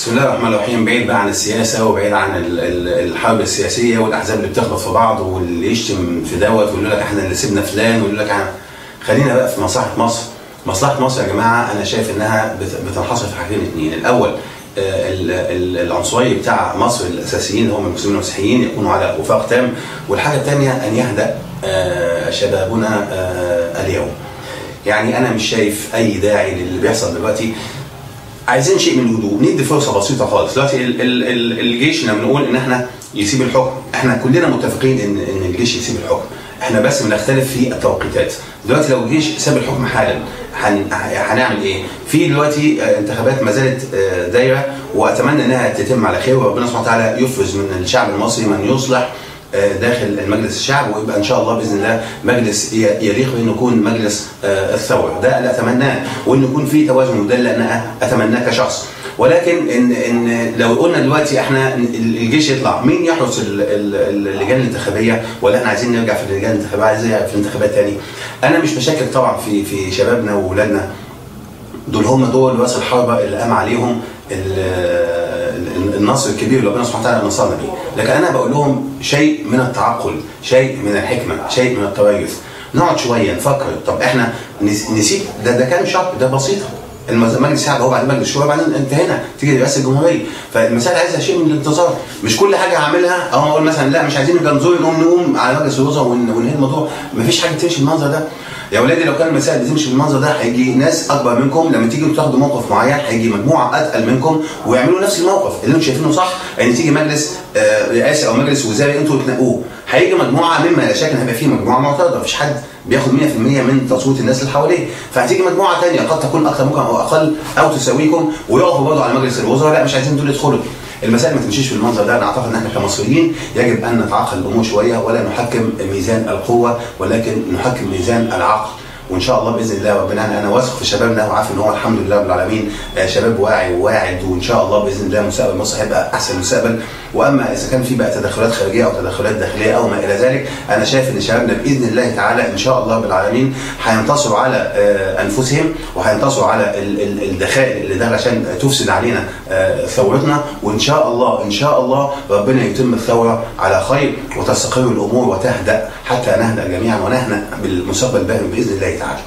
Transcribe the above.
بسم الله الرحمن الرحيم. بعيد بقى عن السياسه وبعيد عن الحرب السياسيه والاحزاب اللي بتخبط في بعض واللي يشتم في دوت ويقول لك احنا اللي سيبنا فلان ويقول لك خلينا بقى في مصلحه مصر. مصلحه مصر يا جماعه انا شايف انها بتنحصر في حاجتين اثنين. الاول العنصريه بتاع مصر الاساسيين اللي هم المسلمين والمسيحيين يكونوا على وفاق تام، والحاجه الثانيه ان يهدأ شبابنا اليوم. يعني انا مش شايف اي داعي للي بيحصل دلوقتي. عايزين شيء من الهدوء، ندي فرصه بسيطه خالص. دلوقتي الجيش لما بنقول ان احنا يسيب الحكم، احنا كلنا متفقين ان الجيش يسيب الحكم، احنا بس بنختلف في التوقيتات. دلوقتي لو الجيش ساب الحكم حالا هنعمل ايه؟ في دلوقتي انتخابات ما زالت دايره، واتمنى انها تتم على خير، وربنا سبحانه وتعالى يفرز من الشعب المصري من يصلح داخل المجلس الشعب، ويبقى ان شاء الله باذن الله مجلس يليق بانه يكون مجلس الثوره. ده اللي اتمناه، وان يكون في توازن، وده اللي انا اتمناه كشخص. ولكن ان لو قلنا دلوقتي احنا الجيش يطلع، مين يحرس اللجان الانتخابيه؟ ولا احنا عايزين نرجع في اللجان الانتخابيه، عايزين في الانتخابات تاني؟ انا مش بشكك طبعا في شبابنا واولادنا، هم دول راس الحربه اللي قام عليهم النصر الكبير اللي ربنا سبحانه وتعالى نصرنا بيه. لكن انا بقول لهم شيء من التعقل، شيء من الحكمه، شيء من التريث. نقعد شويه نفكر، طب احنا نسيب ده كان شرط، ده بسيط. المجلس الشعب هو بعد مجلس الشورى، وبعدين انتهينا تيجي رئاسه الجمهوريه. فالمسائل عايزه شيء من الانتظار، مش كل حاجه هعملها او اقول مثلا لا مش عايزين ننظر نقوم على مجلس الوزراء وننهي الموضوع. مفيش حاجه تمشي بالمنظر ده يا ولادي. لو كان المسائل بتمشي بالمنظر ده هيجي ناس اكبر منكم، لما تيجوا تاخدوا موقف معين هيجي مجموعه اتقل منكم ويعملوا نفس الموقف اللي انتم شايفينه صح، يعني تيجي مجلس رئاسي او مجلس وزاري انتوا تنقوه، هيجي مجموعه مما لا شك هيبقى فيه مجموعه معترضه، مفيش حد بياخد 100% من تصويت الناس اللي حواليه، فهتيجي مجموعه ثانيه قد تكون اكثر منكم او اقل او تساويكم ويقفوا برضه على مجلس الوزراء، لا مش عايزين دول يدخلوا. المسائل ما تمشيش بالمنظر ده. انا اعتقد ان احنا كمصريين يجب ان نتعقل الامور شويه، ولا نحكم ميزان القوه ولكن نحكم ميزان العقل. وان شاء الله باذن الله ربنا، انا واثق في شبابنا وعارف ان هو الحمد لله رب العالمين شباب واعي وواعد، وان شاء الله باذن الله مستقبل مصر هيبقى احسن مستقبل. واما اذا كان في بقى تدخلات خارجيه او تدخلات داخليه او ما الى ذلك، انا شايف ان شبابنا باذن الله تعالى ان شاء الله بالعالمين هينتصروا على انفسهم، وهينتصروا على الدخائل اللي داخله عشان تفسد علينا ثورتنا. وان شاء الله ان شاء الله ربنا يتم الثوره على خير وتستقر الامور وتهدأ حتى نهدأ جميعا ونهنأ بالمستقبل باذن الله تعالى.